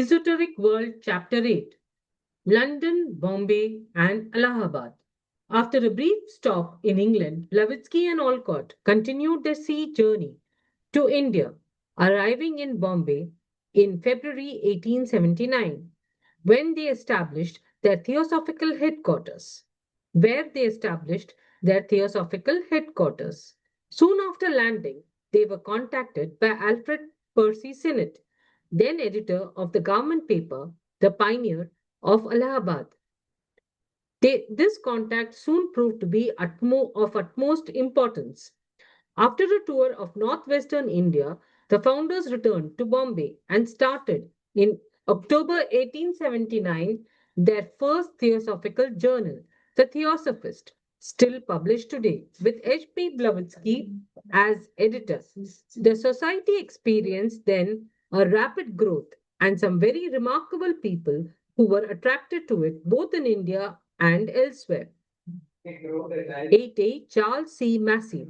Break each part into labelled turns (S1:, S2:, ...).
S1: Esoteric World, Chapter 8, London, Bombay, and Allahabad. After a brief stop in England, Blavatsky and Olcott continued their sea journey to India, arriving in Bombay in February 1879, when they established their Theosophical Headquarters. Where they established their Theosophical Headquarters. Soon after landing, they were contacted by Alfred Percy Sinnett, then editor of the government paper, the Pioneer of Allahabad. This contact soon proved to be of utmost importance. After a tour of northwestern India, the founders returned to Bombay and started in October 1879 their first theosophical journal, the Theosophist, still published today, with H.P. Blavatsky as editor. The society experienced then a rapid growth, and some very remarkable people who were attracted to it both in India and elsewhere. 8A Charles C. Massey,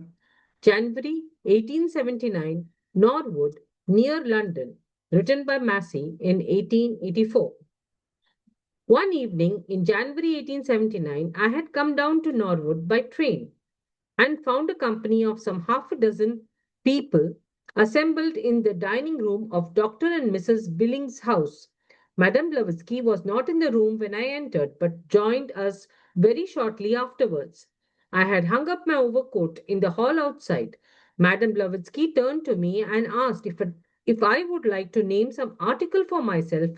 S1: January 1879, Norwood, near London, written by Massey in 1884. One evening in January 1879, I had come down to Norwood by train and found a company of some half a dozen people assembled in the dining room of Dr. and Mrs. Billings' house. Madame Blavatsky was not in the room when I entered, but joined us very shortly afterwards. I had hung up my overcoat in the hall outside. Madame Blavatsky turned to me and asked if I would like to name some article for myself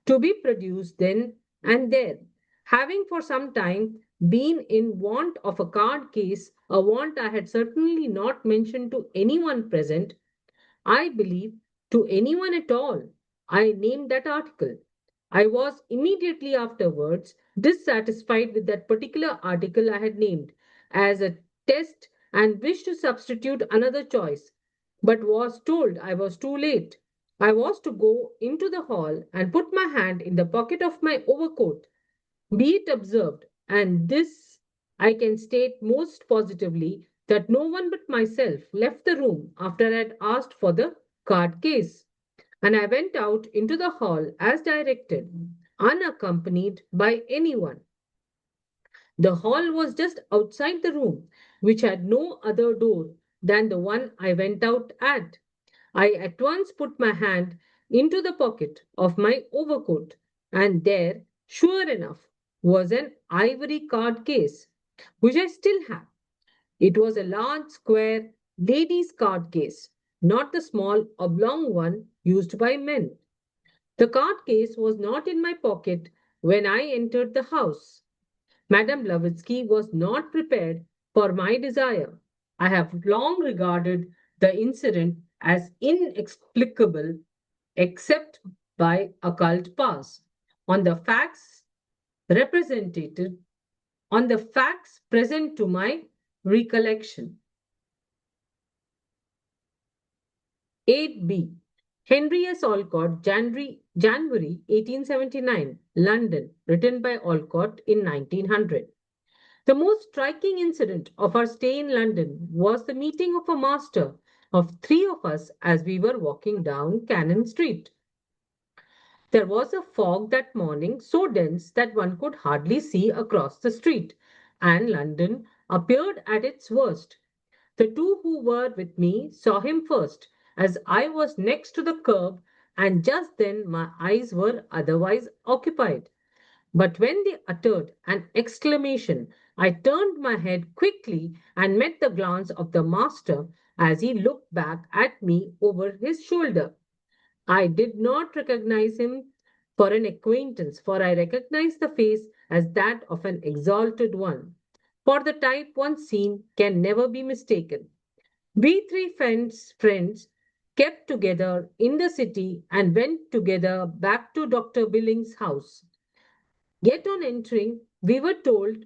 S1: to be produced then and there. Having for some time been in want of a card case, a want I had certainly not mentioned to anyone present, I believe to anyone at all, I named that article. I was immediately afterwards dissatisfied with that particular article I had named as a test and wished to substitute another choice, but was told I was too late. I was to go into the hall and put my hand in the pocket of my overcoat. Be it observed, and this I can state most positively, that no one but myself left the room after I had asked for the card case, and I went out into the hall as directed, unaccompanied by anyone. The hall was just outside the room, which had no other door than the one I went out at. I at once put my hand into the pocket of my overcoat, and there, sure enough, was an ivory card case, which I still have. It was a large, square ladies' card case, not the small oblong one used by men. The card case was not in my pocket when I entered the house. Madame Blavatsky was not prepared for my desire. I have long regarded the incident as inexplicable except by occult powers. On the facts represented, on the facts present to my recollection. 8b. Henry S. Olcott, January 1879, London, written by Olcott in 1900. The most striking incident of our stay in London was the meeting of a master of three of us as we were walking down Cannon Street. There was a fog that morning so dense that one could hardly see across the street, and London appeared at its worst. The two who were with me saw him first, as I was next to the curb, and just then my eyes were otherwise occupied. But when they uttered an exclamation, I turned my head quickly and met the glance of the master as he looked back at me over his shoulder. I did not recognize him for an acquaintance, for I recognized the face as that of an exalted one. For the type once seen can never be mistaken. We three friends kept together in the city and went together back to Dr. Billings' house. Yet on entering, we were told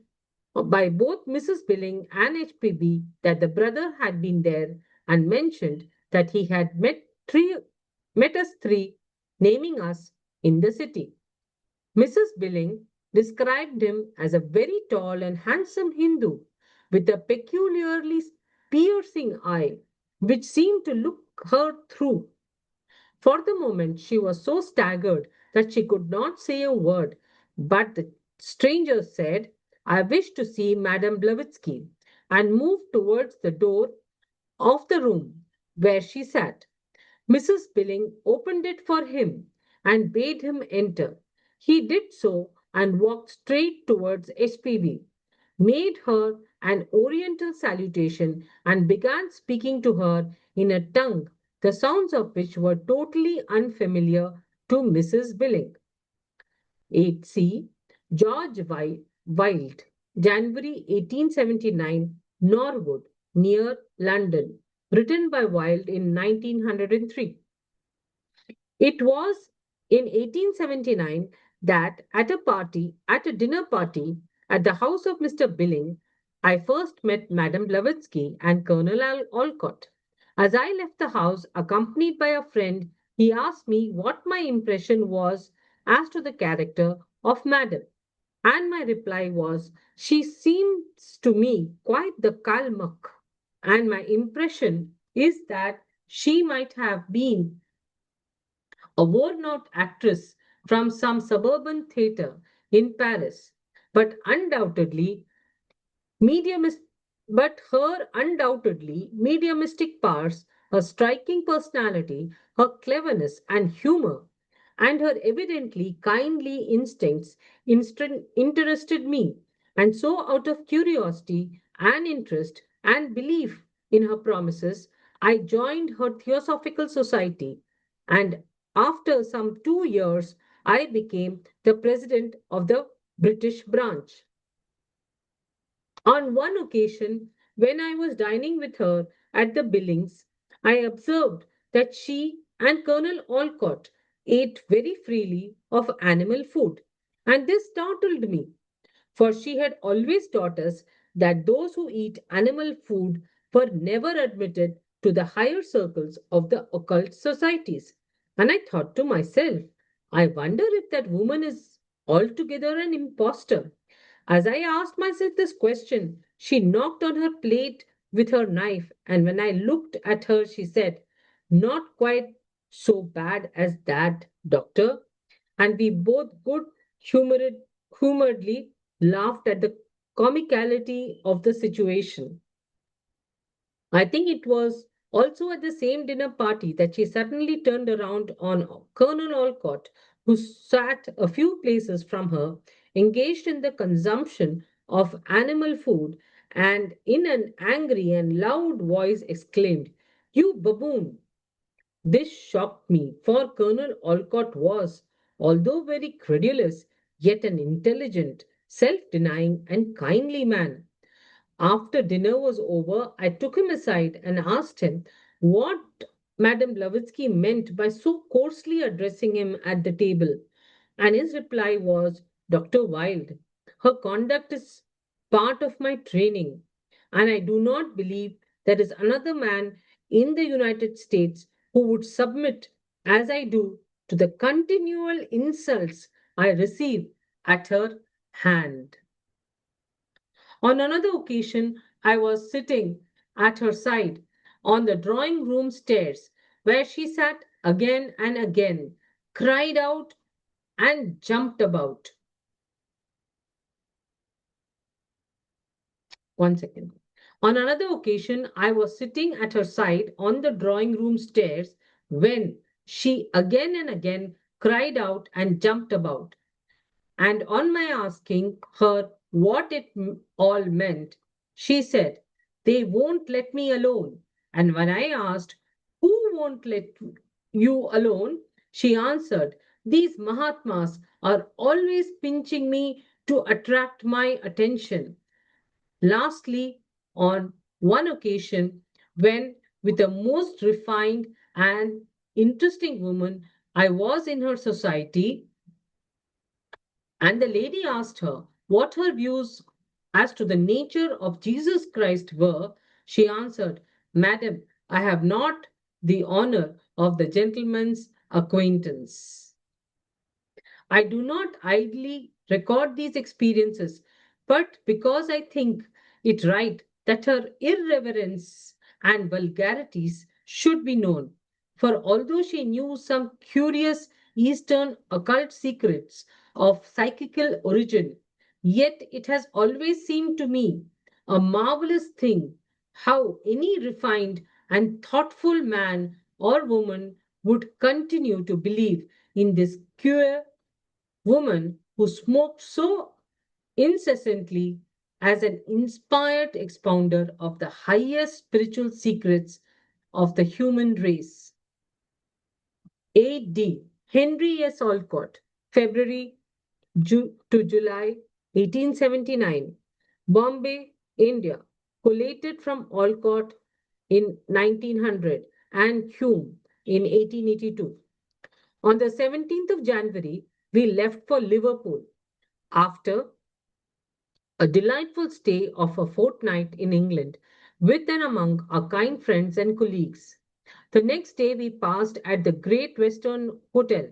S1: by both Mrs. Billing and HPB that the brother had been there and mentioned that he had met us three, naming us in the city. Mrs. Billing described him as a very tall and handsome Hindu with a peculiarly piercing eye which seemed to look her through. For the moment, she was so staggered that she could not say a word, but the stranger said, I wish to see Madame Blavatsky, and moved towards the door of the room where she sat. Mrs. Billing opened it for him and bade him enter. He did so and walked straight towards SPV, made her an oriental salutation, and began speaking to her in a tongue the sounds of which were totally unfamiliar to Mrs. Billing. 8c. George Wilde, January 1879, Norwood, near London. Written by Wilde in 1903. It was in 1879 that at a dinner party at the house of Mr. Billing, I first met Madame Blavatsky and Colonel Olcott. As I left the house, accompanied by a friend, he asked me what my impression was as to the character of Madame. And my reply was, she seems to me quite the Kalmak. And my impression is that she might have been a worn out actress from some suburban theatre in Paris, but undoubtedly mediumis- but her undoubtedly mediumistic powers, her striking personality, her cleverness and humor, and her evidently kindly instincts interested me. And so, out of curiosity and interest and belief in her promises, I joined her Theosophical Society. And after some 2 years, I became the president of the British branch. On one occasion, when I was dining with her at the Billings, I observed that she and Colonel Olcott ate very freely of animal food, and this startled me, for she had always taught us that those who eat animal food were never admitted to the higher circles of the occult societies. And I thought to myself, I wonder if that woman is altogether an impostor. As I asked myself this question, she knocked on her plate with her knife, and when I looked at her, she said, not quite so bad as that, doctor. And we both humoredly laughed at the comicality of the situation. I think it was also at the same dinner party that she suddenly turned around on Colonel Olcott, who sat a few places from her, engaged in the consumption of animal food, and in an angry and loud voice exclaimed, You baboon! This shocked me, for Colonel Olcott was, although very credulous, yet an intelligent, self denying, and kindly man. After dinner was over, I took him aside and asked him what Madame Blavatsky meant by so coarsely addressing him at the table. And his reply was, Dr. Wilde, her conduct is part of my training, and I do not believe there is another man in the United States who would submit as I do to the continual insults I receive at her hand. On another occasion, I was sitting at her side on the drawing room stairs, where she sat again and again, cried out, and jumped about. One second. On another occasion, I was sitting at her side on the drawing room stairs when she again and again cried out and jumped about. And on my asking her what it all meant, she said, They won't let me alone. And when I asked, Who won't let you alone? She answered, These Mahatmas are always pinching me to attract my attention. Lastly, on one occasion, when with a most refined and interesting woman, I was in her society, and the lady asked her what her views as to the nature of Jesus Christ were. She answered, Madam, I have not the honor of the gentleman's acquaintance. I do not idly record these experiences, but because I think it right that her irreverence and vulgarities should be known. For although she knew some curious Eastern occult secrets of psychical origin, yet it has always seemed to me a marvelous thing how any refined and thoughtful man or woman would continue to believe in this queer woman who smoked so incessantly as an inspired expounder of the highest spiritual secrets of the human race. A.D. Henry S. Olcott, February to July 1879, Bombay, India, collated from Olcott in 1900 and Hume in 1882. On the 17th of January, we left for Liverpool after a delightful stay of a fortnight in England with and among our kind friends and colleagues. The next day, we passed at the Great Western Hotel,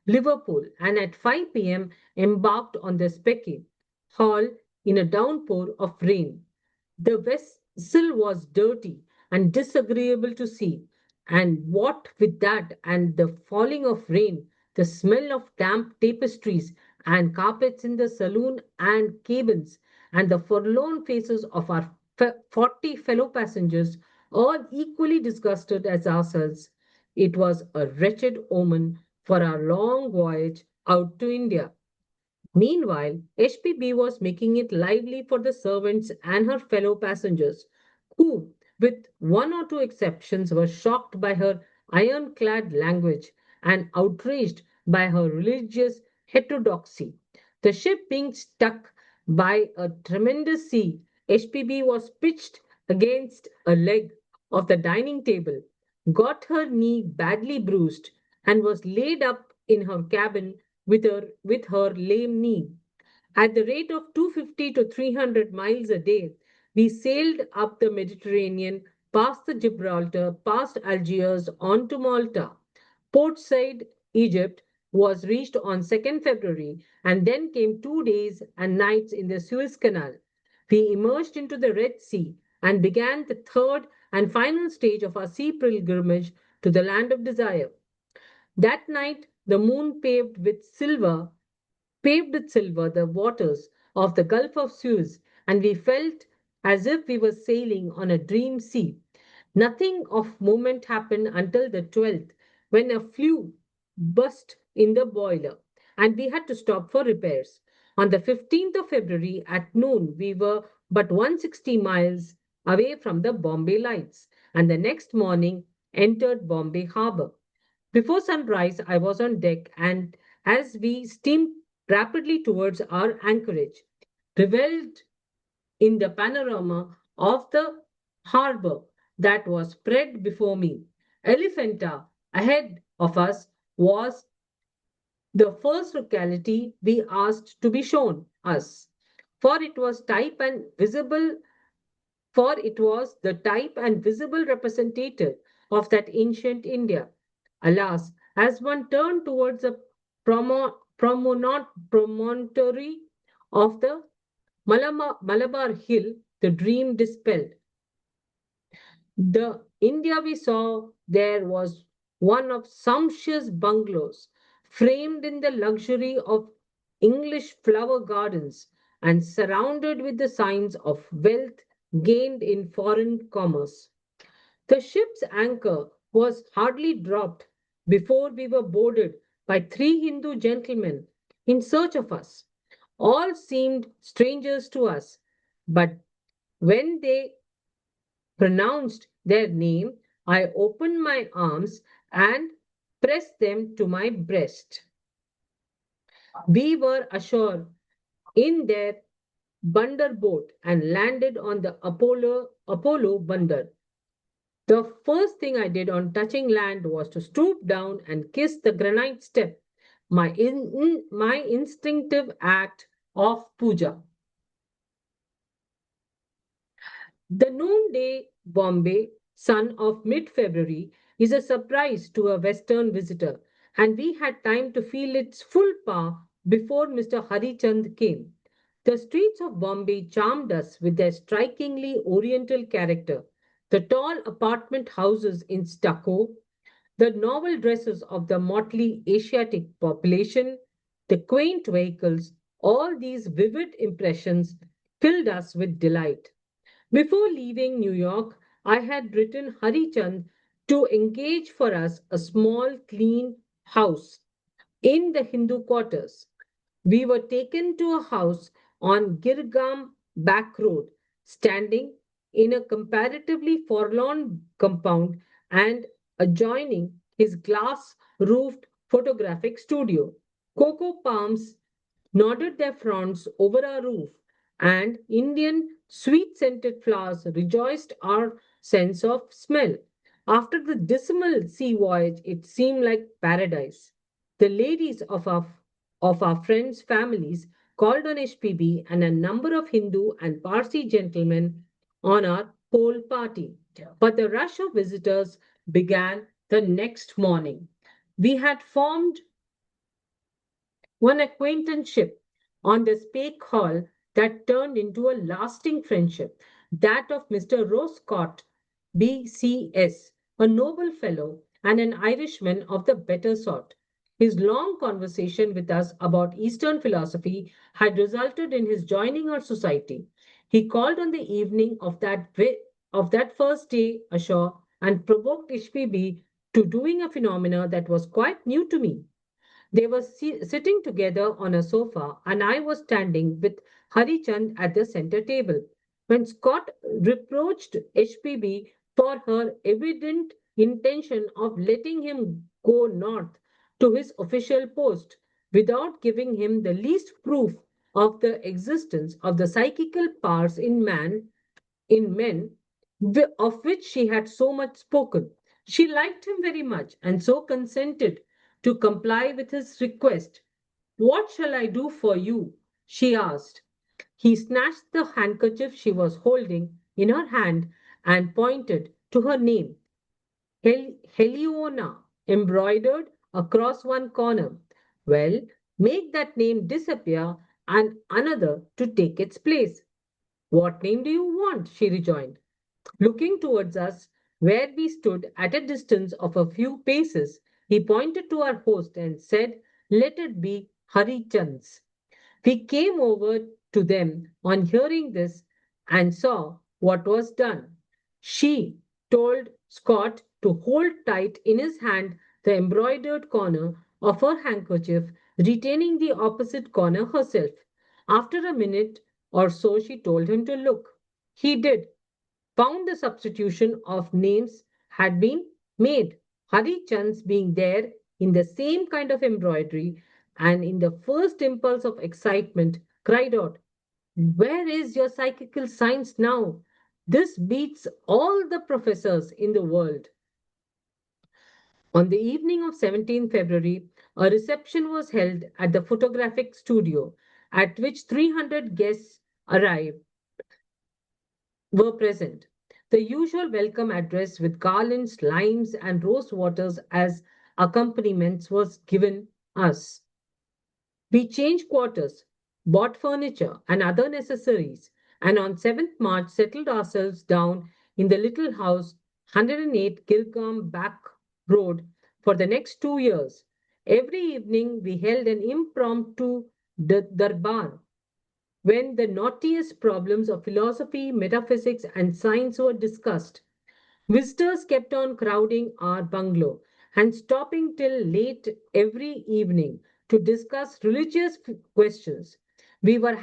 S1: Liverpool, and at 5 p.m. embarked on the Specky Hall in a downpour of rain. The vessel was dirty and disagreeable to see, and what with that and the falling of rain, the smell of damp tapestries and carpets in the saloon and cabins, and the forlorn faces of our 40 fellow passengers, all equally disgusted as ourselves, it was a wretched omen for our long voyage out to India. Meanwhile, HPB was making it lively for the servants and her fellow passengers, who, with one or two exceptions, were shocked by her ironclad language and outraged by her religious heterodoxy. The ship being stuck by a tremendous sea, HPB was pitched against a leg of the dining table, got her knee badly bruised, and was laid up in her cabin with her lame knee. At the rate of 250 to 300 miles a day, we sailed up the Mediterranean, past the Gibraltar, past Algiers, on to Malta. Port Said, Egypt, was reached on 2nd February, and then came 2 days and nights in the Suez Canal. We emerged into the Red Sea and began the third and final stage of our sea pilgrimage to the land of desire. That night, the moon paved with silver the waters of the Gulf of Suez, and we felt as if we were sailing on a dream sea. Nothing of moment happened until the 12th, when a flue burst in the boiler, and we had to stop for repairs. On the 15th of February at noon, we were but 160 miles away from the Bombay lights, and the next morning entered Bombay harbor. Before sunrise, I was on deck, and as we steamed rapidly towards our anchorage, reveled in the panorama of the harbor that was spread before me. Elephanta, ahead of us, was the first locality we asked to be shown us, for it was type and visible for it was the type and visible representative of that ancient India. Alas, as one turned towards the promontory of the Malabar Hill, the dream dispelled. The India we saw there was one of sumptuous bungalows, framed in the luxury of English flower gardens and surrounded with the signs of wealth gained in foreign commerce. The ship's anchor was hardly dropped before we were boarded by three Hindu gentlemen in search of us. All seemed strangers to us, but when they pronounced their name, I opened my arms and pressed them to my breast. We were ashore in their Bandar boat and landed on the Apollo Bandar. The first thing I did on touching land was to stoop down and kiss the granite step, my instinctive act of puja. The noonday Bombay sun of mid February is a surprise to a Western visitor, and we had time to feel its full power before Mr. Harichand came. The streets of Bombay charmed us with their strikingly oriental character. The tall apartment houses in stucco, The novel dresses of the motley Asiatic population, the quaint vehicles, all these vivid impressions filled us with delight. Before leaving New York, I had written Hari Chand to engage for us a small, clean house in the Hindu quarters. We were taken to a house on Girgam Back Road, standing in a comparatively forlorn compound and adjoining his glass roofed photographic studio. Cocoa palms nodded their fronds over our roof, and Indian sweet scented flowers rejoiced our sense of smell. After the dismal sea voyage, it seemed like paradise. The ladies of our friends' families called on HPB and a number of Hindu and Parsi gentlemen on our whole party. But the rush of visitors began the next morning. We had formed one acquaintanceship on the Spake Hall that turned into a lasting friendship, that of Mr. Roscott, BCS, a noble fellow and an Irishman of the better sort. His long conversation with us about Eastern philosophy had resulted in his joining our society. He called on the evening of that first day ashore and provoked HPB to doing a phenomena that was quite new to me. They were sitting together on a sofa, and I was standing with Hari Chand at the center table. When Scott reproached HPB for her evident intention of letting him go north to his official post without giving him the least proof of the existence of the psychical powers in men, of which she had so much spoken. She liked him very much and so consented to comply with his request. What shall I do for you? She asked. He snatched the handkerchief she was holding in her hand and pointed to her name, Heliona, embroidered across one corner. Well, make that name disappear and another to take its place. What name do you want? She rejoined. Looking towards us, where we stood at a distance of a few paces, he pointed to our host and said, Let it be Hari Chand's. We came over to them on hearing this and saw what was done. She told Scott to hold tight in his hand the embroidered corner of her handkerchief, retaining the opposite corner herself. After a minute or so, she told him to look. He did, found the substitution of names had been made, Hari Chand's being there in the same kind of embroidery, and in the first impulse of excitement cried out, Where is your psychical science now? This beats all the professors in the world. On the evening of 17th February, a reception was held at the photographic studio, at which 300 guests arrived were present. The usual welcome address with garlands, limes, and rose waters as accompaniments was given us. We changed quarters, bought furniture and other necessaries, and on 7th March settled ourselves down in the little house 108 Gilgam Back Road for the next 2 years. Every evening we held an impromptu darbar when the knottiest problems of philosophy, metaphysics, and science were discussed. Visitors kept on crowding our bungalow and stopping till late every evening to discuss religious questions. We were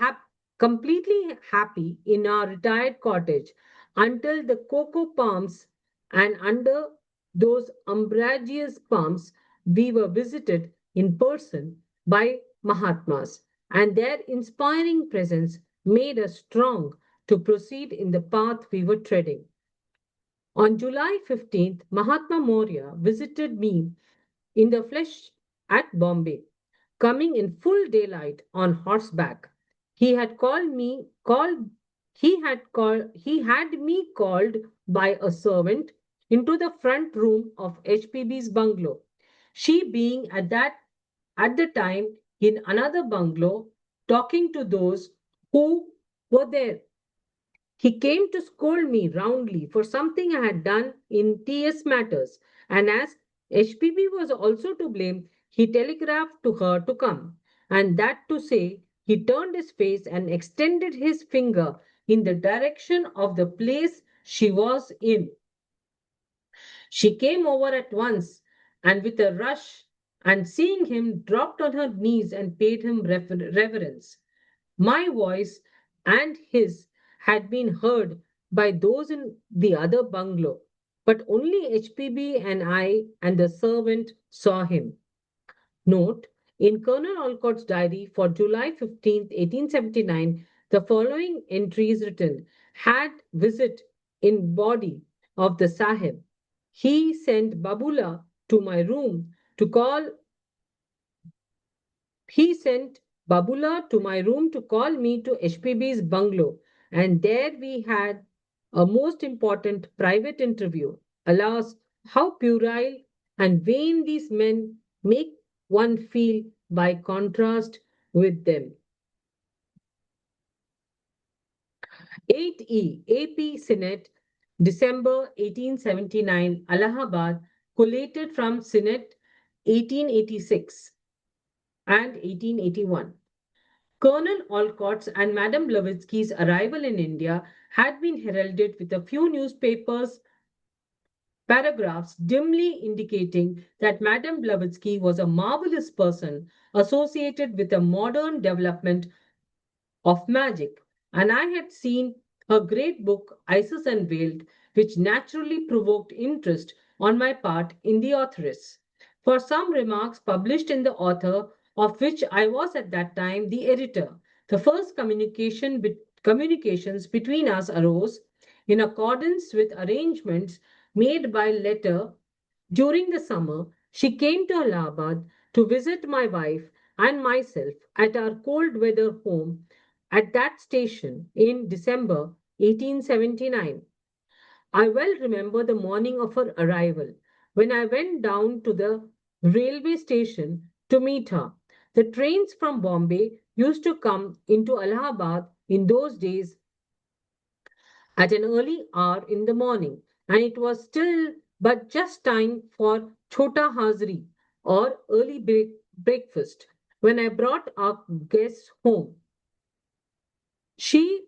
S1: completely happy in our retired cottage until the cocoa palms, and under those umbrageous palms, we were visited in person by Mahatmas, and their inspiring presence made us strong to proceed in the path we were treading. On July 15th, Mahatma Maurya visited me in the flesh at Bombay, coming in full daylight on horseback. He had called me called he had me called by a servant into the front room of HPB's bungalow. She being at the time in another bungalow talking to those who were there. He came to scold me roundly for something I had done in TS matters, and as HPB was also to blame. He telegraphed to her to come, and that to say, he turned his face and extended his finger in the direction of the place she was in. She came over at once and with a rush, and seeing him, dropped on her knees and paid him reverence. My voice and his had been heard by those in the other bungalow, but only HPB and I and the servant saw him. Note, in Colonel Olcott's diary for July 15th, 1879, the following entry is written: had visit in body of the Sahib. He sent Babula to my room to call He sent Babula to my room to call me to HPB's bungalow, and there we had a most important private interview. Alas, how puerile and vain these men make one feel by contrast with them. 8E AP Sinnett, December 1879, Allahabad, collated from Sinnett 1886 and 1881. Colonel Olcott's and Madame Blavatsky's arrival in India had been heralded with a few newspapers paragraphs dimly indicating that Madame Blavatsky was a marvelous person associated with a modern development of magic, and I had seen her great book, Isis Unveiled, which naturally provoked interest on my part in the authoress. For some remarks published in the author, of which I was at that time the editor, the first communications between us arose in accordance with arrangements made by letter during the summer. She came to Allahabad to visit my wife and myself at our cold weather home at that station in December 1879. I well remember the morning of her arrival when I went down to the railway station to meet her. The trains from Bombay used to come into Allahabad in those days at an early hour in the morning, and it was still but just time for chota hazri or early breakfast when I brought our guests home. She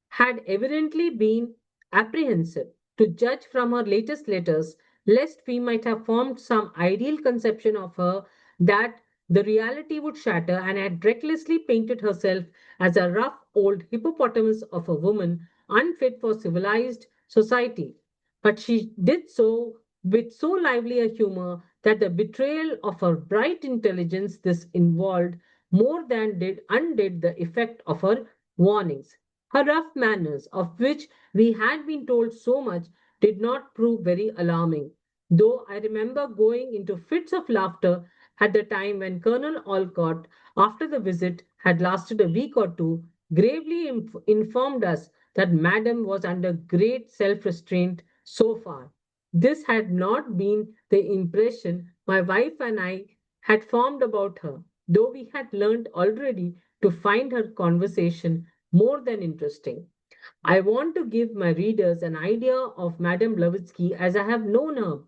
S1: had evidently been apprehensive, to judge from her latest letters, lest we might have formed some ideal conception of her that the reality would shatter, and had recklessly painted herself as a rough old hippopotamus of a woman unfit for civilized society. But she did so with so lively a humor that the betrayal of her bright intelligence this involved more than did undid the effect of her warnings. Her rough manners, of which we had been told so much, did not prove very alarming, though I remember going into fits of laughter at the time when Colonel Olcott, after the visit had lasted a week or two, gravely informed us that Madam was under great self restraint so far. This had not been the impression my wife and I had formed about her, though we had learned already to find her conversation more than interesting. I want to give my readers an idea of Madame Blavatsky as I have known her,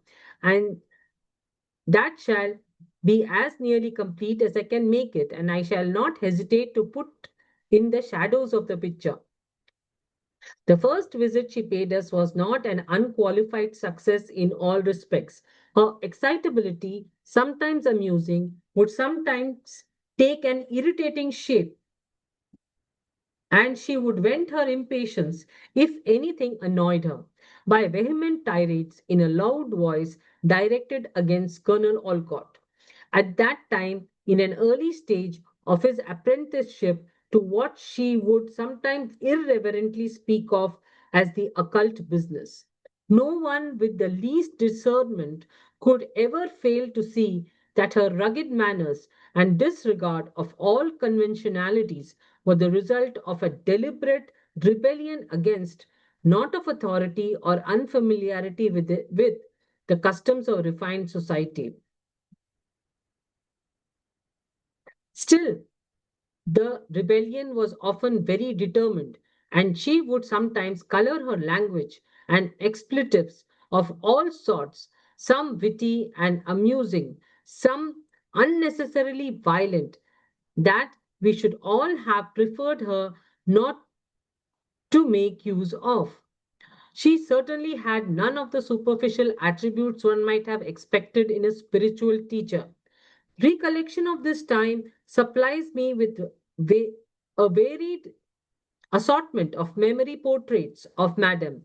S1: and that shall be as nearly complete as I can make it, and I shall not hesitate to put in the shadows of the picture. The first visit she paid us was not an unqualified success in all respects. Her excitability, sometimes amusing, would sometimes take an irritating shape, and she would vent her impatience, if anything annoyed her, by vehement tirades in a loud voice directed against Colonel Olcott, at that time in an early stage of his apprenticeship to what she would sometimes irreverently speak of as the occult business. No one with the least discernment could ever fail to see that her rugged manners and disregard of all conventionalities were the result of a deliberate rebellion against, not of authority or unfamiliarity with the customs of refined society. Still, the rebellion was often very determined, and she would sometimes color her language and expletives of all sorts, some witty and amusing, some unnecessarily violent, that we should all have preferred her not to make use of. She certainly had none of the superficial attributes one might have expected in a spiritual teacher. Recollection of this time supplies me with a varied assortment of memory portraits of Madame,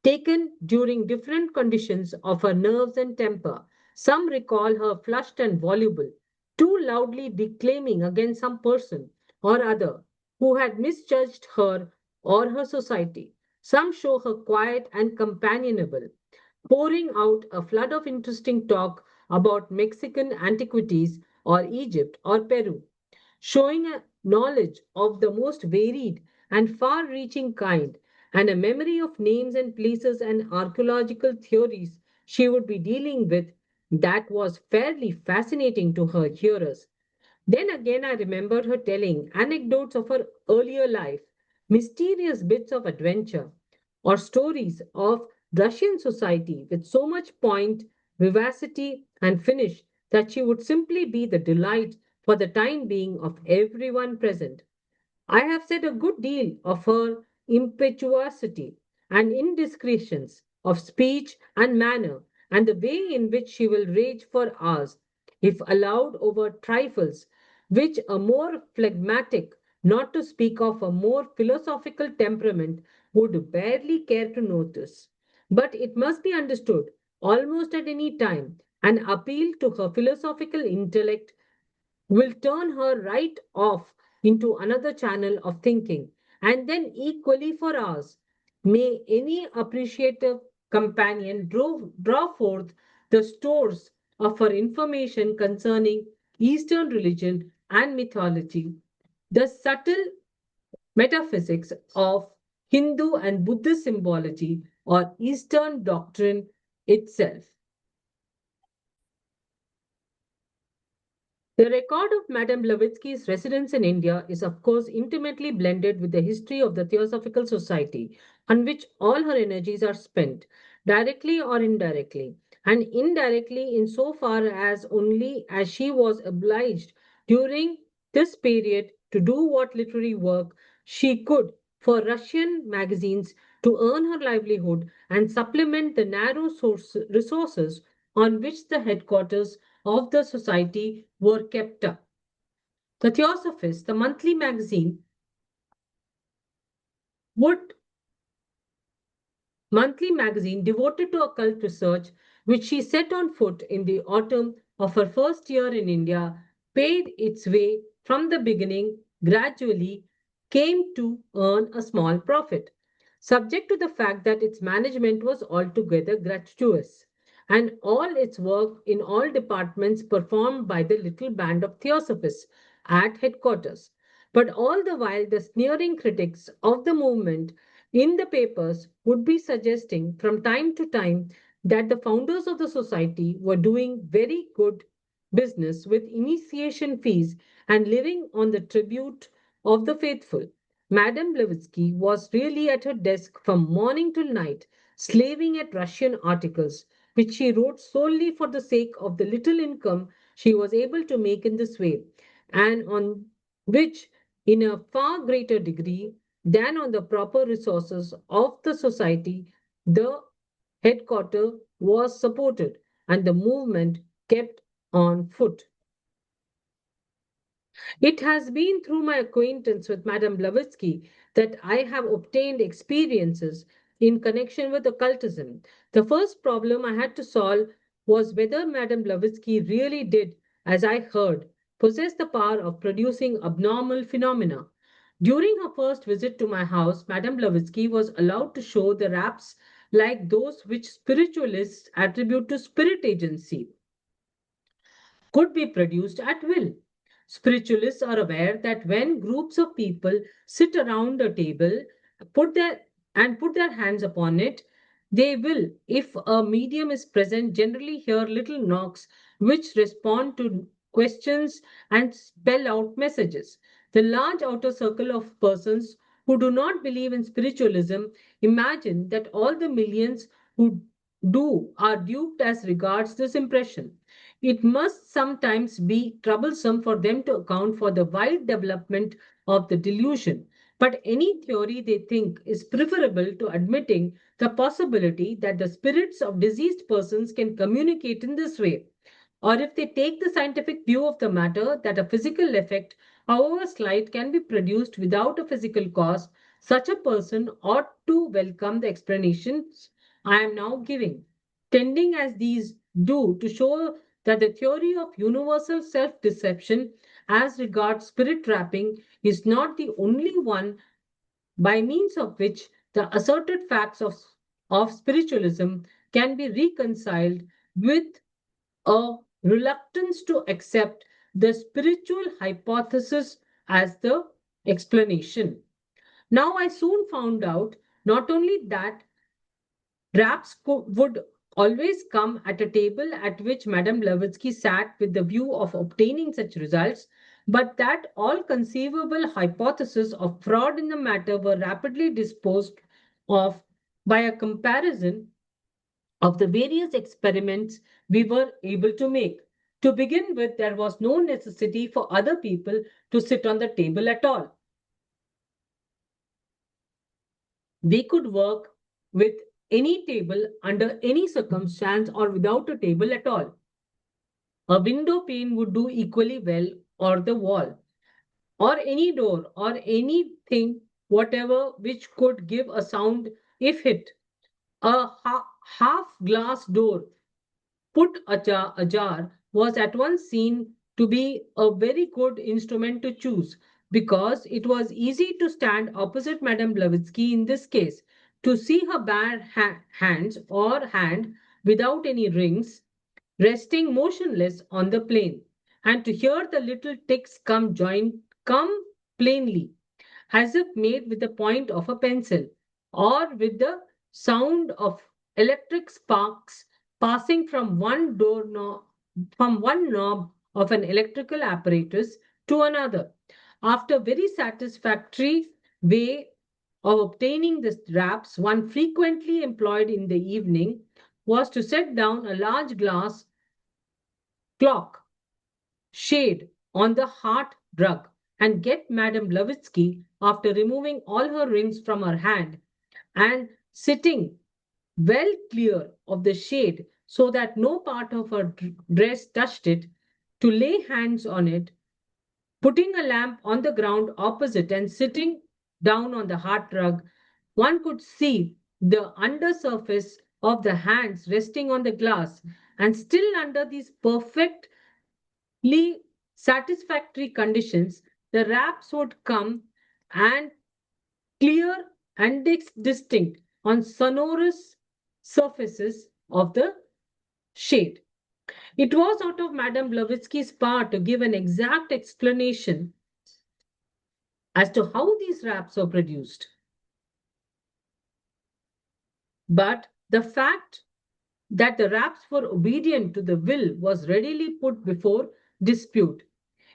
S1: taken during different conditions of her nerves and temper. Some recall her flushed and voluble, too loudly declaiming against some person or other who had misjudged her or her society. Some show her quiet and companionable, pouring out a flood of interesting talk about Mexican antiquities or Egypt or Peru, showing a knowledge of the most varied and far reaching kind, and a memory of names and places and archaeological theories she would be dealing with that was fairly fascinating to her hearers. Then again, I remembered her telling anecdotes of her earlier life, mysterious bits of adventure, or stories of Russian society with so much point, vivacity, and finish that she would simply be the delight for the time being of everyone present. I have said a good deal of her impetuosity and indiscretions of speech and manner, and the way in which she will rage for hours, if allowed, over trifles, which a more phlegmatic, not to speak of a more philosophical temperament, would barely care to notice. But it must be understood, almost at any time, an appeal to her philosophical intellect will turn her right off into another channel of thinking, and then equally for ours. May any appreciative companion draw forth the stores of her information concerning Eastern religion and mythology, the subtle metaphysics of Hindu and Buddhist symbology, or Eastern doctrine itself. The record of Madame Blavatsky's residence in India is, of course, intimately blended with the history of the Theosophical Society, on which all her energies are spent, directly or indirectly, and indirectly insofar as only as she was obliged during this period to do what literary work she could for Russian magazines to earn her livelihood and supplement the narrow resources on which the headquarters of the society were kept up. The Theosophist, the monthly magazine, would monthly magazine devoted to occult research, which she set on foot in the autumn of her first year in India, paid its way from the beginning, gradually came to earn a small profit, subject to the fact that its management was altogether gratuitous, and all its work in all departments performed by the little band of Theosophists at headquarters. But all the while, the sneering critics of the movement in the papers would be suggesting from time to time that the founders of the society were doing very good business with initiation fees and living on the tribute of the faithful. Madame Blavatsky was really at her desk from morning till night, slaving at Russian articles, which she wrote solely for the sake of the little income she was able to make in this way, and on which, in a far greater degree, than on the proper resources of the society, the headquarter was supported and the movement kept on foot. It has been through my acquaintance with Madame Blavatsky that I have obtained experiences in connection with occultism. The first problem I had to solve was whether Madame Blavatsky really did, as I heard, possess the power of producing abnormal phenomena. During her first visit to my house, Madame Blavatsky was allowed to show the raps like those which spiritualists attribute to spirit agency could be produced at will. Spiritualists are aware that when groups of people sit around a table, put their put their hands upon it, they will, if a medium is present, generally hear little knocks which respond to questions and spell out messages. The large outer circle of persons who do not believe in spiritualism imagine that all the millions who do are duped as regards this impression. It must sometimes be troublesome for them to account for the wide development of the delusion. But any theory they think is preferable to admitting the possibility that the spirits of deceased persons can communicate in this way. Or if they take the scientific view of the matter, that a physical effect, however slight, can be produced without a physical cause, such a person ought to welcome the explanations I am now giving, tending as these do to show that the theory of universal self deception as regards spirit trapping is not the only one by means of which the asserted facts of spiritualism can be reconciled with a reluctance to accept the spiritual hypothesis as the explanation. Now, I soon found out not only that would always come at a table at which Madame Blavatsky sat with the view of obtaining such results, but that all conceivable hypotheses of fraud in the matter were rapidly disposed of by a comparison of the various experiments we were able to make. To begin with, there was no necessity for other people to sit on the table at all. They could work with any table under any circumstance or without a table at all. A window pane would do equally well, or the wall, or any door, or anything, whatever which could give a sound if hit. A half glass door put ajar was at once seen to be a very good instrument to choose because it was easy to stand opposite Madame Blavatsky in this case, to see her bare hands or hand without any rings resting motionless on the plane, and to hear the little ticks come plainly as if made with the point of a pencil, or with the sound of electric sparks passing from one knob of an electrical apparatus to another. After very satisfactory way of obtaining the wraps, one frequently employed in the evening was to set down a large glass clock shade on the heart rug and get Madame Blavatsky, after removing all her rings from her hand and sitting well clear of the shade so that no part of her dress touched it, to lay hands on it, putting a lamp on the ground opposite and sitting down on the heart rug. One could see the under surface of the hands resting on the glass, and still under these perfect satisfactory conditions, the raps would come and clear and distinct on sonorous surfaces of the shade. It was out of Madame Blavatsky's power to give an exact explanation as to how these raps were produced. But the fact that the raps were obedient to the will was readily put before dispute.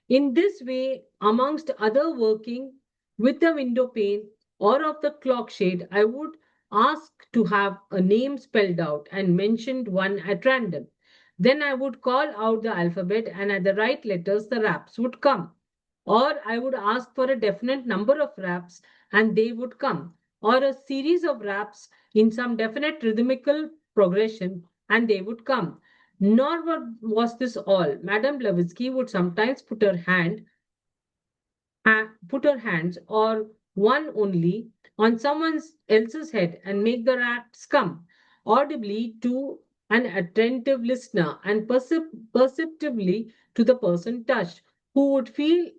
S1: In this way, amongst other working with the window pane or of the clock shade, I would ask to have a name spelled out and mentioned one at random. Then I would call out the alphabet, and at the right letters the raps would come. Or I would ask for a definite number of raps and they would come. Or a series of raps in some definite rhythmical progression and they would come. Nor was this all. Madame Blavatsky would sometimes put her hands, or one only, on someone else's head and make the raps come audibly to an attentive listener and perceptibly to the person touched, who would feel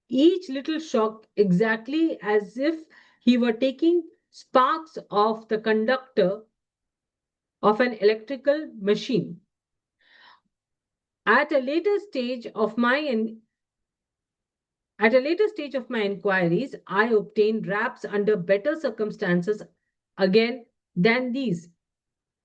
S1: each little shock exactly as if he were taking sparks off the conductor of an electrical machine. At a later stage of my At a later stage of my inquiries, I obtained raps under better circumstances again than these,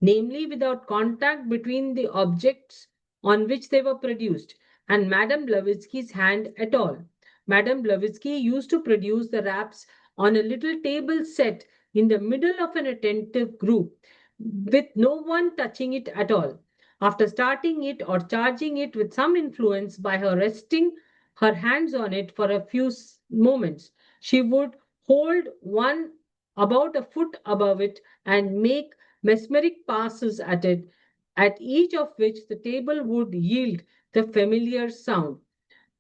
S1: namely without contact between the objects on which they were produced and Madame Blavatsky's hand at all. Madame Blavatsky used to produce the raps on a little table set in the middle of an attentive group, with no one touching it at all. After starting it or charging it with some influence by her resting her hands on it for a few moments, she would hold one about a foot above it and make mesmeric passes at it, at each of which the table would yield the familiar sound.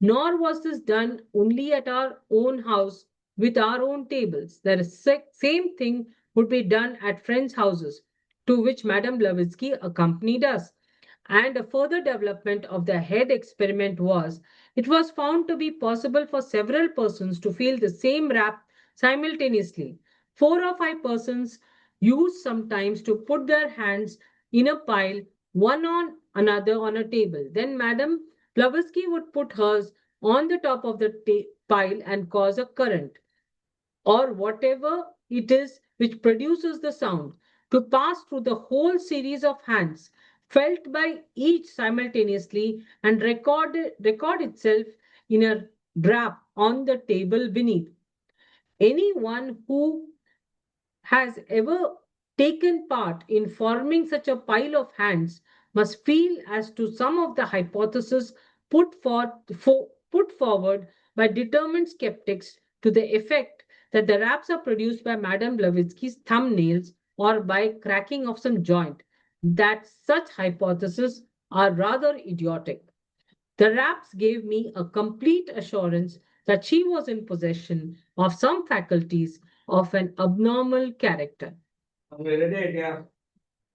S1: Nor was this done only at our own house with our own tables. The same thing would be done at friends' houses, to which Madame Blavatsky accompanied us. And a further development of the head experiment was it was found to be possible for several persons to feel the same rap simultaneously. 4 or 5 persons used sometimes to put their hands in a pile, one on another on a table. Then Madame Blavatsky would put hers on the top of the pile and cause a current or whatever it is which produces the sound to pass through the whole series of hands felt by each simultaneously and record itself in a drap on the table beneath. Anyone who has ever taken part in forming such a pile of hands must feel as to some of the hypotheses put forward by determined skeptics to the effect that the raps are produced by Madame Blavatsky's thumbnails or by cracking of some joint, that such hypotheses are rather idiotic. The raps gave me a complete assurance that she was in possession of some faculties of an abnormal character.